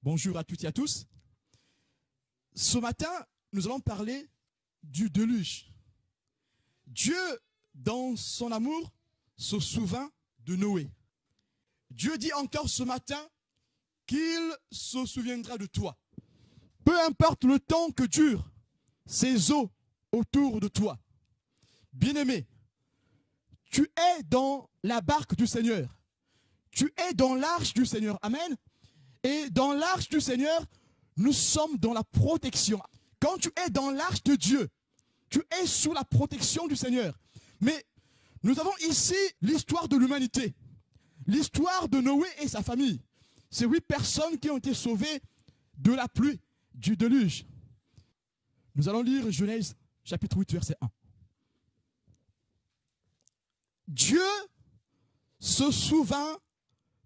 Bonjour à toutes et à tous. Ce matin, nous allons parler du déluge. Dieu, dans son amour, se souvint de Noé. Dieu dit encore ce matin qu'il se souviendra de toi. Peu importe le temps que durent ces eaux autour de toi. Bien-aimé, tu es dans la barque du Seigneur. Tu es dans l'arche du Seigneur. Amen. Et dans l'arche du Seigneur, nous sommes dans la protection. Quand tu es dans l'arche de Dieu, tu es sous la protection du Seigneur. Mais nous avons ici l'histoire de l'humanité. L'histoire de Noé et sa famille. Ces 8 personnes qui ont été sauvées de la pluie, du déluge. Nous allons lire Genèse chapitre 8, verset 1. Dieu se souvint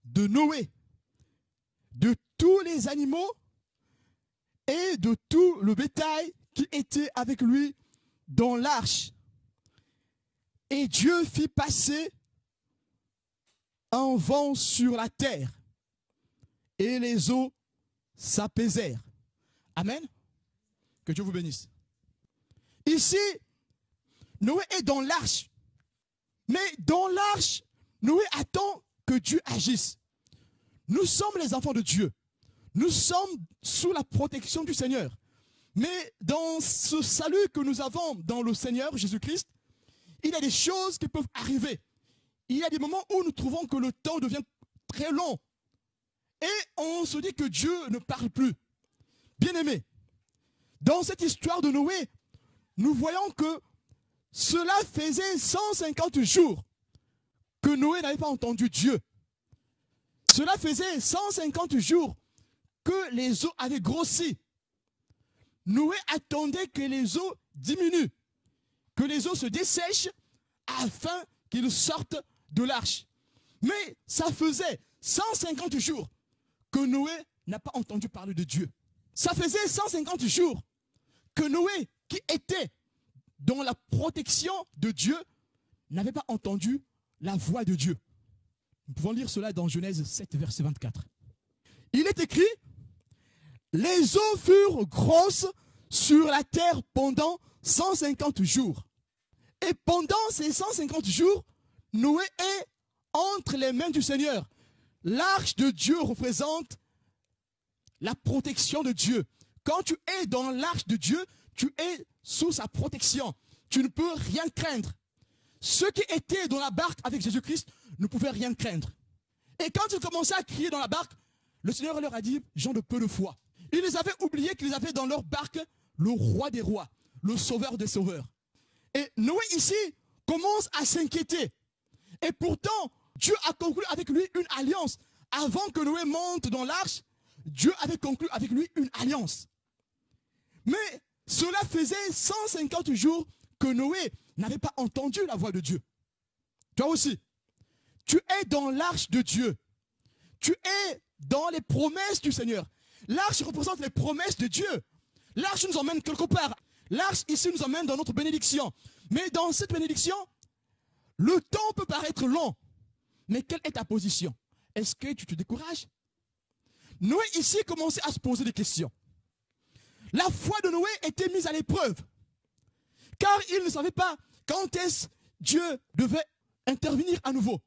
de Noé, de tous les animaux et de tout le bétail qui était avec lui dans l'arche. Et Dieu fit passer un vent sur la terre et les eaux s'apaisèrent. Amen. Que Dieu vous bénisse. Ici, Noé est dans l'arche. Mais dans l'arche, Noé attend que Dieu agisse. Nous sommes les enfants de Dieu. Nous sommes sous la protection du Seigneur. Mais dans ce salut que nous avons dans le Seigneur Jésus-Christ, il y a des choses qui peuvent arriver. Il y a des moments où nous trouvons que le temps devient très long. Et on se dit que Dieu ne parle plus. Bien-aimés, dans cette histoire de Noé, nous voyons que cela faisait 150 jours que Noé n'avait pas entendu Dieu. Cela faisait 150 jours que les eaux avaient grossi. Noé attendait que les eaux diminuent, que les eaux se dessèchent afin qu'ils sortent de l'arche. Mais ça faisait 150 jours que Noé n'a pas entendu parler de Dieu. Ça faisait 150 jours que Noé, qui était dans la protection de Dieu, n'avait pas entendu la voix de Dieu. Nous pouvons lire cela dans Genèse 7, verset 24. Il est écrit, « Les eaux furent grosses sur la terre pendant 150 jours. » Et pendant ces 150 jours, Noé est entre les mains du Seigneur. L'arche de Dieu représente la protection de Dieu. Quand tu es dans l'arche de Dieu, tu es sous sa protection. Tu ne peux rien craindre. Ceux qui étaient dans la barque avec Jésus-Christ ne pouvaient rien craindre. Et quand ils commençaient à crier dans la barque, le Seigneur leur a dit, gens de peu de foi. Ils les avaient oubliés qu'ils avaient dans leur barque le roi des rois, le sauveur des sauveurs. Et Noé ici commence à s'inquiéter. Et pourtant, Dieu a conclu avec lui une alliance. Avant que Noé monte dans l'arche, Dieu avait conclu avec lui une alliance. Mais cela faisait 150 jours que Noé n'avait pas entendu la voix de Dieu. Toi aussi, tu es dans l'arche de Dieu. Tu es dans les promesses du Seigneur. L'arche représente les promesses de Dieu. L'arche nous emmène quelque part. L'arche ici nous emmène dans notre bénédiction. Mais dans cette bénédiction, le temps peut paraître long. Mais quelle est ta position? Est-ce que tu te décourages? Noé ici commençait à se poser des questions. La foi de Noé était mise à l'épreuve. Car il ne savait pas quand est-ce Dieu devait intervenir à nouveau.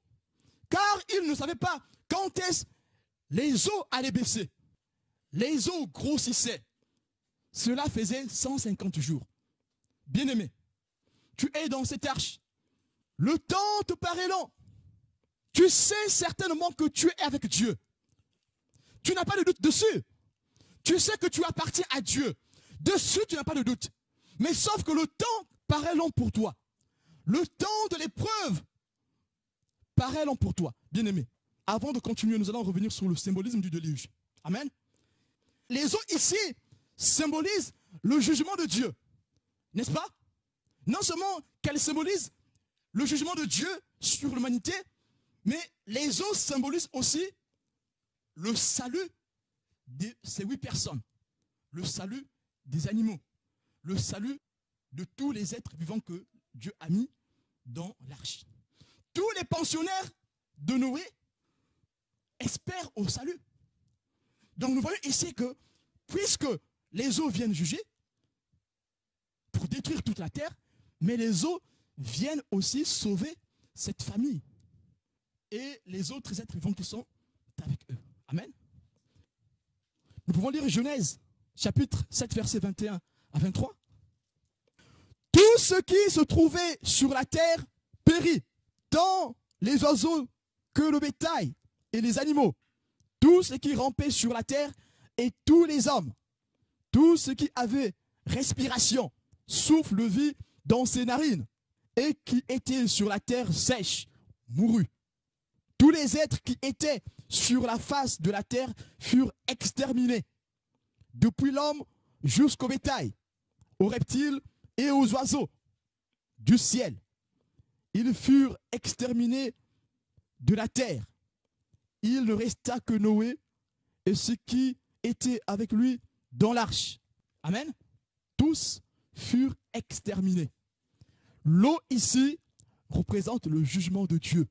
Car il ne savait pas quand est-ce les eaux allaient baisser. Les eaux grossissaient. Cela faisait 150 jours. Bien-aimé, tu es dans cette arche. Le temps te paraît long. Tu sais certainement que tu es avec Dieu. Tu n'as pas de doute dessus. Tu sais que tu appartiens à Dieu. Dessus, tu n'as pas de doute. Mais sauf que le temps paraît long pour toi. Le temps de l'épreuve paraît long pour toi. Bien-aimé, avant de continuer, nous allons revenir sur le symbolisme du déluge. Amen. Les eaux ici symbolisent le jugement de Dieu. N'est-ce pas? Non seulement qu'elles symbolisent le jugement de Dieu sur l'humanité, mais les eaux symbolisent aussi le salut de ces 8 personnes. Le salut des animaux. Le salut de tous les êtres vivants que Dieu a mis dans l'arche. Tous les pensionnaires de Noé espèrent au salut. Donc nous voyons ici que, puisque les eaux viennent juger, pour détruire toute la terre, mais les eaux viennent aussi sauver cette famille et les autres êtres vivants qui sont avec eux. Amen. Nous pouvons lire Genèse, chapitre 7, versets 21 à 23. Tout ce qui se trouvait sur la terre périt, tant les oiseaux que le bétail et les animaux, tout ce qui rampait sur la terre et tous les hommes, tout ce qui avait respiration, souffle de vie dans ses narines, et qui était sur la terre sèche, mourut. Tous les êtres qui étaient sur la face de la terre furent exterminés, depuis l'homme jusqu'au bétail, aux reptiles et aux oiseaux du ciel. Ils furent exterminés de la terre. Il ne resta que Noé et ceux qui étaient avec lui dans l'arche. Amen. Tous furent exterminés. L'eau ici représente le jugement de Dieu.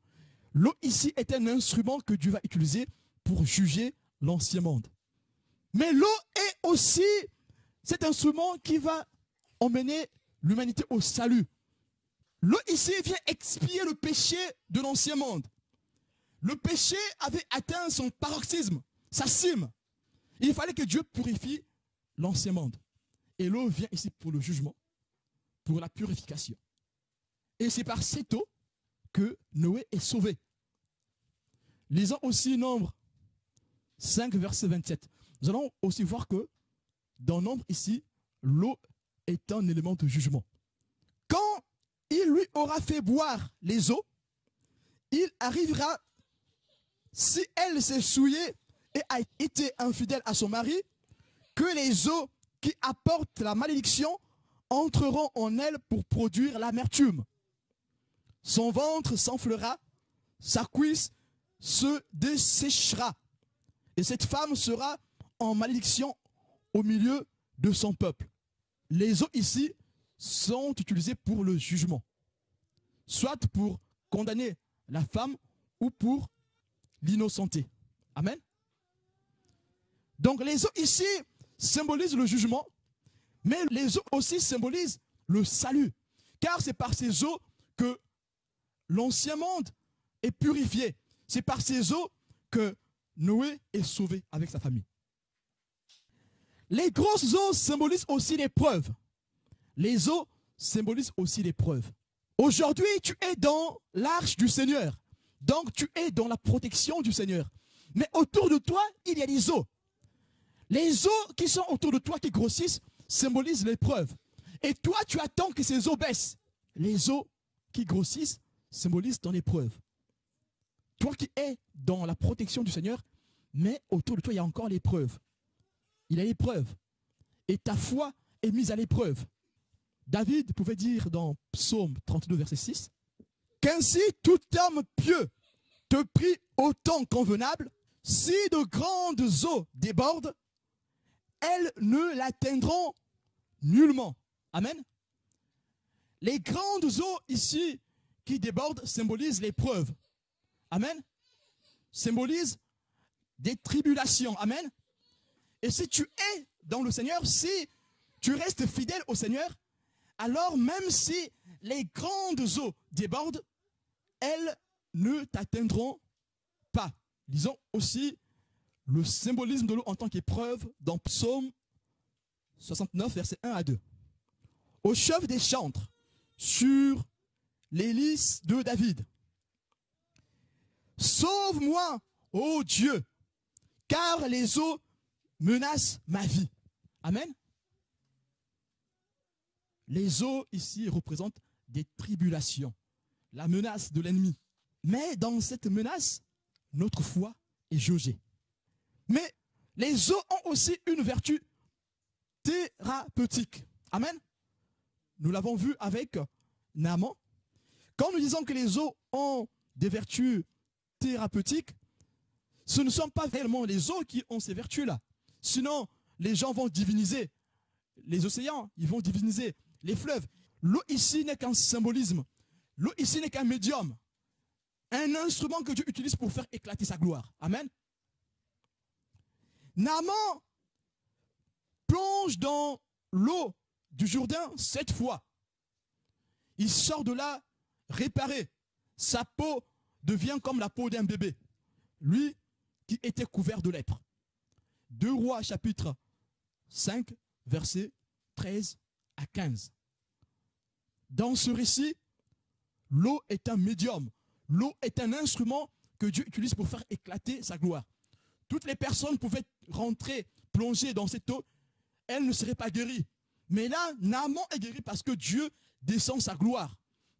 L'eau ici est un instrument que Dieu va utiliser pour juger l'ancien monde. Mais l'eau est aussi cet instrument qui va emmener l'humanité au salut. L'eau ici vient expier le péché de l'ancien monde. Le péché avait atteint son paroxysme, sa cime. Il fallait que Dieu purifie l'ancien monde. Et l'eau vient ici pour le jugement, pour la purification. Et c'est par cette eau que Noé est sauvé. Lisons aussi Nombre 5, verset 27. Nous allons aussi voir que dans Nombre ici, l'eau est un élément de jugement. Quand il lui aura fait boire les eaux, il arrivera, si elle s'est souillée et a été infidèle à son mari, que les eaux qui apportent la malédiction entreront en elle pour produire l'amertume. Son ventre s'enflera, sa cuisse se desséchera, et cette femme sera en malédiction au milieu de son peuple. Les eaux ici sont utilisées pour le jugement, soit pour condamner la femme ou pour l'innocenter. Amen. Donc les eaux ici symbolisent le jugement, mais les eaux aussi symbolisent le salut, car c'est par ces eaux que l'ancien monde est purifié. C'est par ces eaux que Noé est sauvé avec sa famille. Les grosses eaux symbolisent aussi l'épreuve. Les eaux symbolisent aussi l'épreuve. Aujourd'hui, tu es dans l'arche du Seigneur. Donc, tu es dans la protection du Seigneur. Mais autour de toi, il y a des eaux. Les eaux qui sont autour de toi, qui grossissent, symbolisent l'épreuve. Et toi, tu attends que ces eaux baissent. Les eaux qui grossissent symbolisent ton épreuve. Toi qui es dans la protection du Seigneur, mais autour de toi, il y a encore l'épreuve. Il y a l'épreuve. Et ta foi est mise à l'épreuve. David pouvait dire dans Psaume 32, verset 6, « Qu'ainsi tout homme pieux te prie au temps convenable, si de grandes eaux débordent, elles ne l'atteindront nullement. » Amen. Les grandes eaux ici qui débordent symbolisent l'épreuve. Amen. Symbolisent des tribulations. Amen. Et si tu es dans le Seigneur, si tu restes fidèle au Seigneur, alors même si les grandes eaux débordent, elles ne t'atteindront pas. Lisons aussi le symbolisme de l'eau en tant qu'épreuve dans Psaume 69, versets 1 à 2. Au chef des chantres, sur les lys de David. Sauve-moi, ô Dieu, car les eaux menacent ma vie. Amen. Les eaux ici représentent des tribulations, la menace de l'ennemi. Mais dans cette menace, notre foi est jaugée. Mais les eaux ont aussi une vertu thérapeutique. Amen. Nous l'avons vu avec Naaman. Quand nous disons que les eaux ont des vertus thérapeutiques, ce ne sont pas réellement les eaux qui ont ces vertus-là. Sinon, les gens vont diviniser les océans, ils vont diviniser les fleuves. L'eau ici n'est qu'un symbolisme. L'eau ici n'est qu'un médium. Un instrument que Dieu utilise pour faire éclater sa gloire. Amen. Naaman plonge dans l'eau du Jourdain 7 fois. Il sort de là réparé. Sa peau devient comme la peau d'un bébé. Lui qui était couvert de lèpre. 2 Rois chapitre 5, versets 13 à 15. Dans ce récit, l'eau est un médium. L'eau est un instrument que Dieu utilise pour faire éclater sa gloire. Toutes les personnes pouvaient rentrer, plonger dans cette eau, elles ne seraient pas guéries. Mais là, Naaman est guéri parce que Dieu descend sa gloire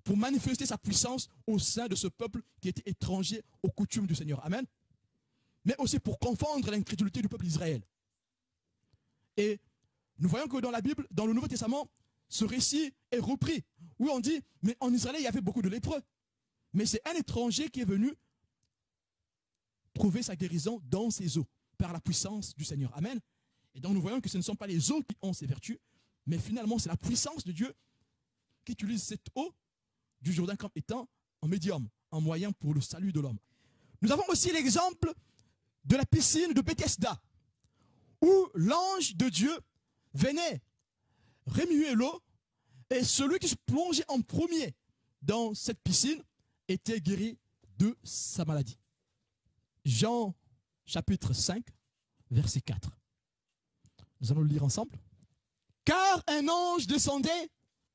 pour manifester sa puissance au sein de ce peuple qui était étranger aux coutumes du Seigneur. Amen. Mais aussi pour confondre l'incrédulité du peuple d'Israël. Et nous voyons que dans la Bible, dans le Nouveau Testament, ce récit est repris, où on dit, mais en Israël, il y avait beaucoup de lépreux. Mais c'est un étranger qui est venu trouver sa guérison dans ces eaux, par la puissance du Seigneur. Amen. Et donc nous voyons que ce ne sont pas les eaux qui ont ces vertus, mais finalement c'est la puissance de Dieu qui utilise cette eau du Jourdain comme étant un médium, un moyen pour le salut de l'homme. Nous avons aussi l'exemple de la piscine de Bethesda, où l'ange de Dieu venait remuer l'eau, et celui qui se plongeait en premier dans cette piscine était guéri de sa maladie. Jean chapitre 5, verset 4. Nous allons le lire ensemble. Car un ange descendait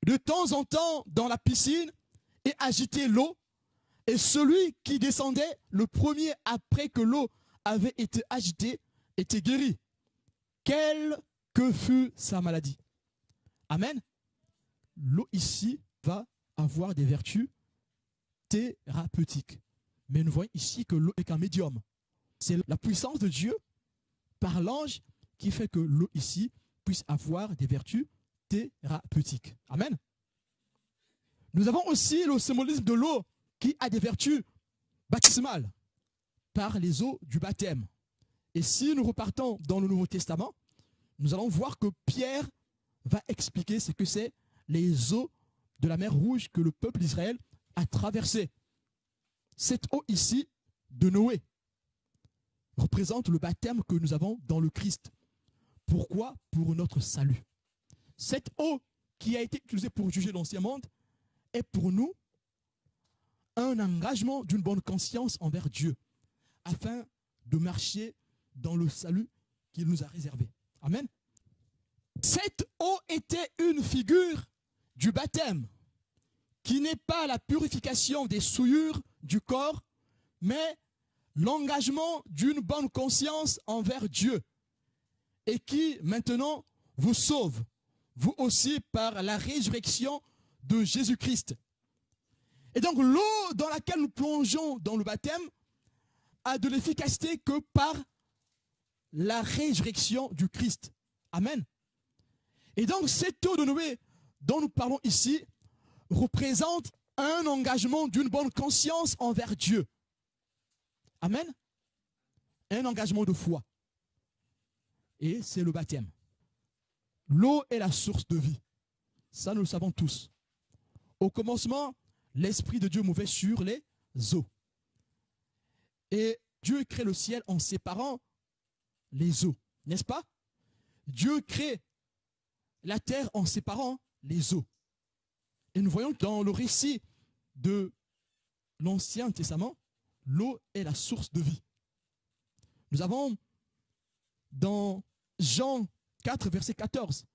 de temps en temps dans la piscine et agitait l'eau, et celui qui descendait le premier après que l'eau avait été agitée était guéri. Quelle que fût sa maladie. Amen. L'eau ici va avoir des vertus thérapeutiques. Mais nous voyons ici que l'eau est qu'un médium. C'est la puissance de Dieu par l'ange qui fait que l'eau ici puisse avoir des vertus thérapeutiques. Amen. Nous avons aussi le symbolisme de l'eau qui a des vertus baptismales par les eaux du baptême. Et si nous repartons dans le Nouveau Testament, nous allons voir que Pierre va expliquer ce que c'est les eaux de la mer Rouge que le peuple d'Israël a traversées. Cette eau ici de Noé représente le baptême que nous avons dans le Christ. Pourquoi? Pour notre salut. Cette eau qui a été utilisée pour juger l'ancien monde est pour nous un engagement d'une bonne conscience envers Dieu afin de marcher dans le salut qu'il nous a réservé. Amen. Cette eau était une figure du baptême qui n'est pas la purification des souillures du corps, mais l'engagement d'une bonne conscience envers Dieu et qui maintenant vous sauve, vous aussi par la résurrection de Jésus-Christ. Et donc l'eau dans laquelle nous plongeons dans le baptême a de l'efficacité que par la résurrection du Christ. Amen. Et donc cette eau de Noé dont nous parlons ici représente un engagement d'une bonne conscience envers Dieu. Amen. Un engagement de foi. Et c'est le baptême. L'eau est la source de vie. Ça, nous le savons tous. Au commencement, l'Esprit de Dieu mouvait sur les eaux. Et Dieu crée le ciel en séparant les eaux. N'est-ce pas? Dieu crée la terre en séparant les eaux. Et nous voyons dans le récit de l'Ancien Testament, l'eau est la source de vie. Nous avons dans Jean 4, verset 14.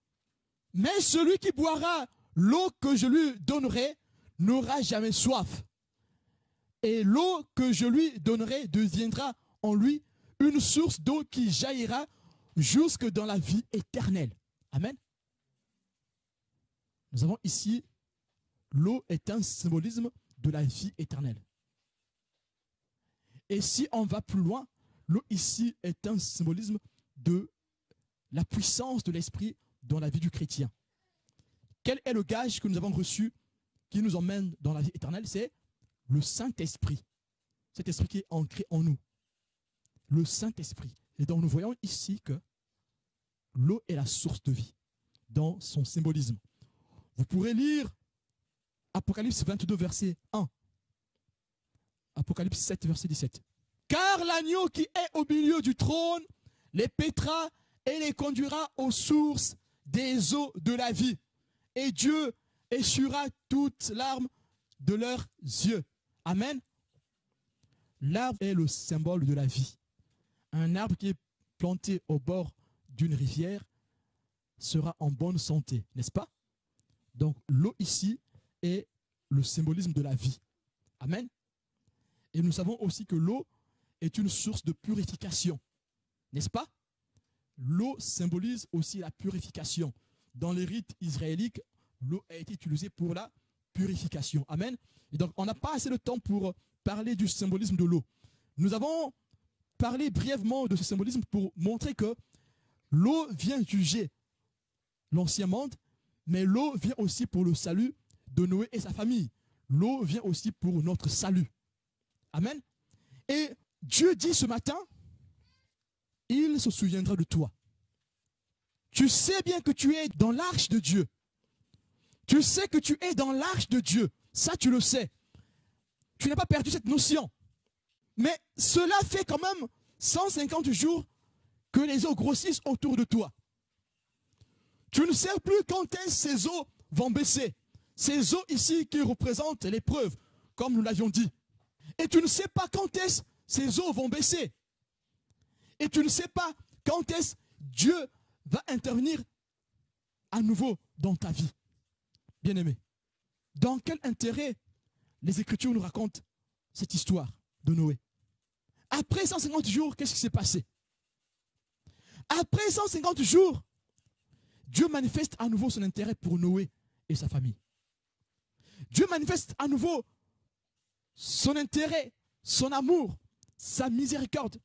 Mais celui qui boira l'eau que je lui donnerai n'aura jamais soif. Et l'eau que je lui donnerai deviendra en lui une source d'eau qui jaillira jusque dans la vie éternelle. Amen. Nous avons ici, l'eau est un symbolisme de la vie éternelle. Et si on va plus loin, l'eau ici est un symbolisme de la puissance de l'esprit dans la vie du chrétien. Quel est le gage que nous avons reçu qui nous emmène dans la vie éternelle? C'est le Saint-Esprit. Cet esprit qui est ancré en nous. Le Saint-Esprit. Et donc nous voyons ici que l'eau est la source de vie dans son symbolisme. Vous pourrez lire Apocalypse 22, verset 1. Apocalypse 7, verset 17. Car l'agneau qui est au milieu du trône, les paîtra et les conduira aux sources des eaux de la vie. Et Dieu essuiera toutes larmes de leurs yeux. Amen. L'arbre est le symbole de la vie. Un arbre qui est planté au bord d'une rivière sera en bonne santé, n'est-ce pas? Donc l'eau ici est le symbolisme de la vie. Amen. Et nous savons aussi que l'eau est une source de purification, n'est-ce pas? L'eau symbolise aussi la purification. Dans les rites israélites, l'eau a été utilisée pour la purification. Amen. Et donc on n'a pas assez de temps pour parler du symbolisme de l'eau. Nous avons parlé brièvement de ce symbolisme pour montrer que l'eau vient juger l'ancien monde, mais l'eau vient aussi pour le salut de Noé et sa famille. L'eau vient aussi pour notre salut. Amen. Et Dieu dit ce matin, il se souviendra de toi. Tu sais bien que tu es dans l'arche de Dieu. Tu sais que tu es dans l'arche de Dieu. Ça, tu le sais. Tu n'as pas perdu cette notion. Mais cela fait quand même 150 jours que les eaux grossissent autour de toi. Tu ne sais plus quand est-ce ces eaux vont baisser. Ces eaux ici qui représentent l'épreuve, comme nous l'avions dit. Et tu ne sais pas quand est-ce ces eaux vont baisser. Et tu ne sais pas quand est-ce Dieu va intervenir à nouveau dans ta vie. Bien-aimé, dans quel intérêt les Écritures nous racontent cette histoire de Noé? Après 150 jours, qu'est-ce qui s'est passé? Après 150 jours, Dieu manifeste à nouveau son intérêt pour Noé et sa famille. Dieu manifeste à nouveau son intérêt, son amour, sa miséricorde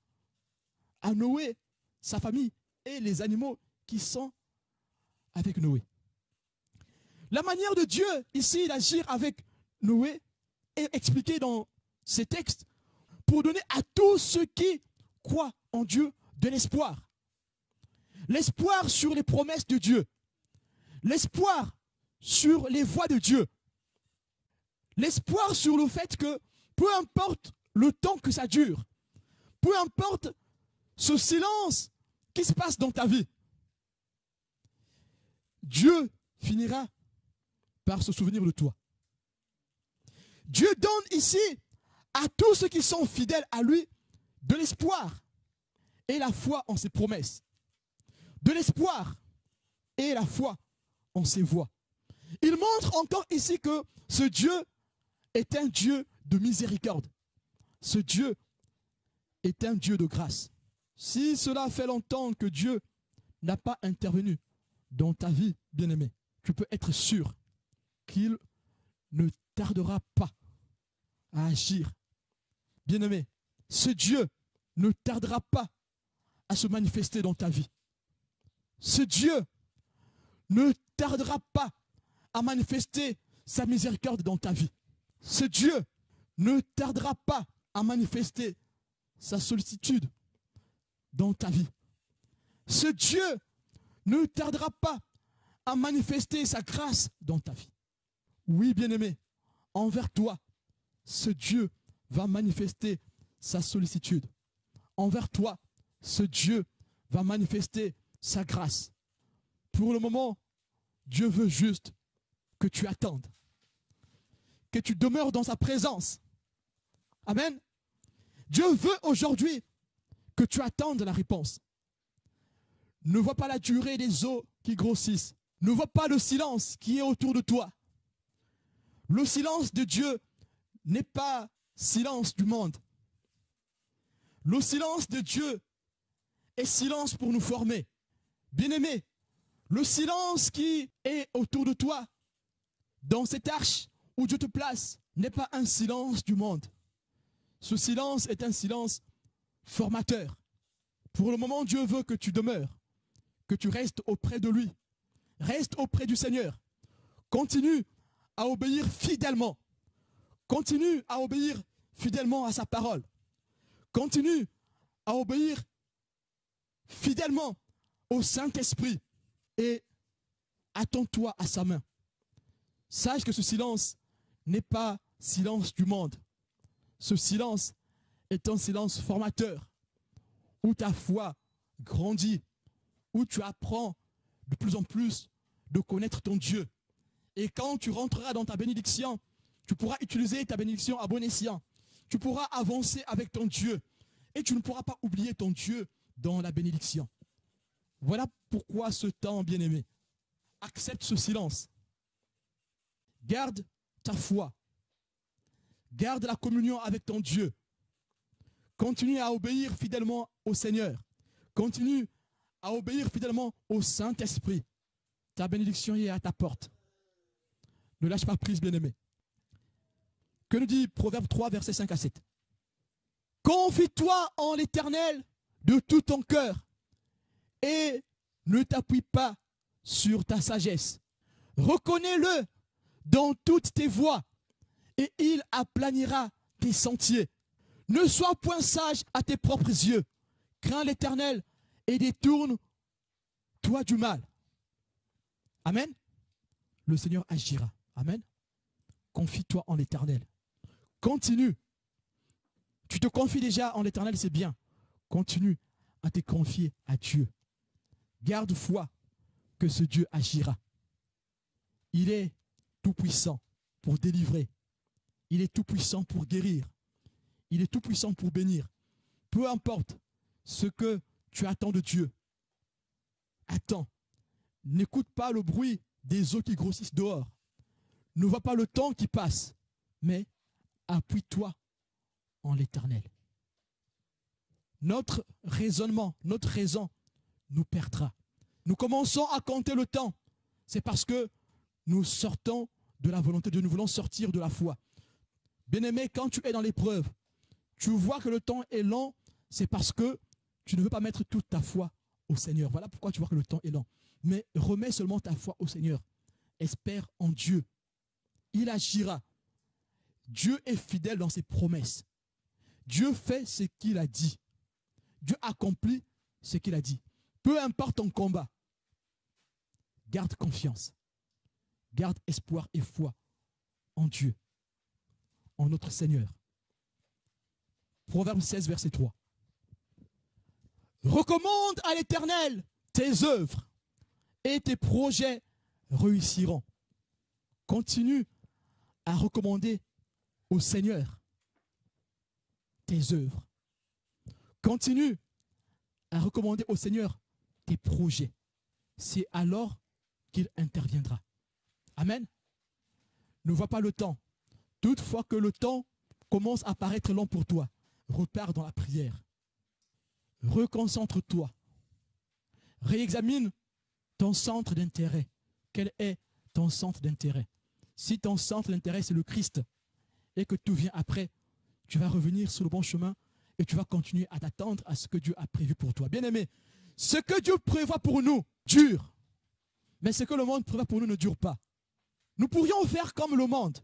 à Noé, sa famille et les animaux qui sont avec Noé. La manière de Dieu ici d'agir avec Noé est expliquée dans ces textes pour donner à tous ceux qui croient en Dieu de l'espoir. L'espoir sur les promesses de Dieu. L'espoir sur les voies de Dieu. L'espoir sur le fait que peu importe le temps que ça dure, peu importe ce silence qui se passe dans ta vie, Dieu finira par se souvenir de toi. Dieu donne ici à tous ceux qui sont fidèles à lui de l'espoir et la foi en ses promesses. De l'espoir et la foi en ses voies. Il montre encore ici que ce Dieu est un Dieu de miséricorde. Ce Dieu est un Dieu de grâce. Si cela fait longtemps que Dieu n'a pas intervenu dans ta vie, bien-aimé, tu peux être sûr qu'il ne tardera pas à agir. Bien-aimé, ce Dieu ne tardera pas à se manifester dans ta vie. Ce Dieu ne tardera pas à manifester sa miséricorde dans ta vie. Ce Dieu ne tardera pas à manifester sa sollicitude dans ta vie. Ce Dieu ne tardera pas à manifester sa grâce dans ta vie. Oui, bien-aimé, envers toi, ce Dieu va manifester sa sollicitude. Envers toi, ce Dieu va manifester sa grâce. Pour le moment, Dieu veut juste que tu attendes, que tu demeures dans sa présence. Amen. Dieu veut aujourd'hui que tu attendes la réponse. Ne vois pas la durée des eaux qui grossissent. Ne vois pas le silence qui est autour de toi. Le silence de Dieu n'est pas silence du monde. Le silence de Dieu est silence pour nous former. Bien-aimé, le silence qui est autour de toi, dans cette arche où Dieu te place, n'est pas un silence du monde. Ce silence est un silence formateur. Pour le moment, Dieu veut que tu demeures, que tu restes auprès de lui. Reste auprès du Seigneur. Continue à obéir fidèlement. Continue à obéir fidèlement à sa parole. Continue à obéir fidèlement au Saint-Esprit et attends-toi à sa main. Sache que ce silence n'est pas silence du monde. Ce silence est un silence formateur où ta foi grandis, où tu apprends de plus en plus de connaître ton Dieu. Et quand tu rentreras dans ta bénédiction, tu pourras utiliser ta bénédiction à bon escient. Tu pourras avancer avec ton Dieu. Et tu ne pourras pas oublier ton Dieu dans la bénédiction. Voilà pourquoi ce temps, bien-aimé, accepte ce silence. Garde ta foi. Garde la communion avec ton Dieu. Continue à obéir fidèlement au Seigneur. Continue à obéir fidèlement au Saint-Esprit. Ta bénédiction est à ta porte. Ne lâche pas prise, bien-aimé. Que nous dit Proverbe 3, versets 5 à 7? Confie-toi en l'Éternel de tout ton cœur et ne t'appuie pas sur ta sagesse. Reconnais-le dans toutes tes voies et il aplanira tes sentiers. Ne sois point sage à tes propres yeux. Crains l'Éternel et détourne-toi du mal. Amen. Le Seigneur agira. Amen. Confie-toi en l'Éternel. Continue. Tu te confies déjà en l'Éternel, c'est bien. Continue à te confier à Dieu. Garde foi que ce Dieu agira. Il est tout puissant pour délivrer. Il est tout puissant pour guérir. Il est tout puissant pour bénir. Peu importe ce que tu attends de Dieu. Attends. N'écoute pas le bruit des eaux qui grossissent dehors. Ne vois pas le temps qui passe. Mais appuie-toi en l'Éternel. Notre raisonnement, notre raison nous perdra. Nous commençons à compter le temps. C'est parce que nous sortons de la volonté de Dieu. Nous voulons sortir de la foi. Bien-aimé, quand tu es dans l'épreuve, tu vois que le temps est long, c'est parce que tu ne veux pas mettre toute ta foi au Seigneur. Voilà pourquoi tu vois que le temps est long. Mais remets seulement ta foi au Seigneur. Espère en Dieu. Il agira. Dieu est fidèle dans ses promesses. Dieu fait ce qu'il a dit. Dieu accomplit ce qu'il a dit. Peu importe ton combat, garde confiance. Garde espoir et foi en Dieu, en notre Seigneur. Proverbe 16, verset 3. Recommande à l'Éternel tes œuvres et tes projets réussiront. Continue à recommander au Seigneur tes œuvres. Continue à recommander au Seigneur tes projets. C'est alors qu'il interviendra. Amen. Ne vois pas le temps. Toutefois que le temps commence à paraître long pour toi, repars dans la prière. Reconcentre-toi. Réexamine ton centre d'intérêt. Quel est ton centre d'intérêt? Si ton centre d'intérêt c'est le Christ et que tout vient après, tu vas revenir sur le bon chemin et tu vas continuer à t'attendre à ce que Dieu a prévu pour toi. Bien-aimé, ce que Dieu prévoit pour nous dure, mais ce que le monde prévoit pour nous ne dure pas. Nous pourrions faire comme le monde.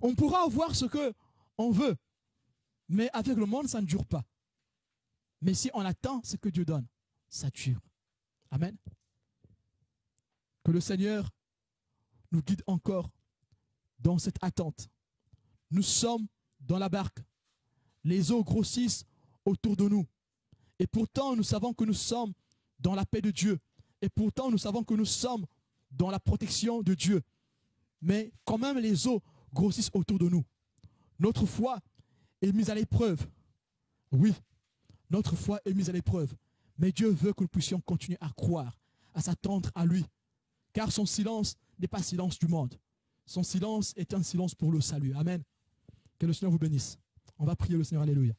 On pourra avoir ce qu'on veut, mais avec le monde, ça ne dure pas. Mais si on attend ce que Dieu donne, ça dure. Amen. Que le Seigneur nous guide encore dans cette attente. Nous sommes dans la barque. Les eaux grossissent autour de nous. Et pourtant, nous savons que nous sommes dans la paix de Dieu. Et pourtant, nous savons que nous sommes dans la protection de Dieu. Mais quand même, les eaux grossissent autour de nous. Notre foi est mise à l'épreuve. Oui, notre foi est mise à l'épreuve. Mais Dieu veut que nous puissions continuer à croire, à s'attendre à lui. Car son silence n'est pas silence du monde. Son silence est un silence pour le salut. Amen. Que le Seigneur vous bénisse. On va prier le Seigneur. Alléluia.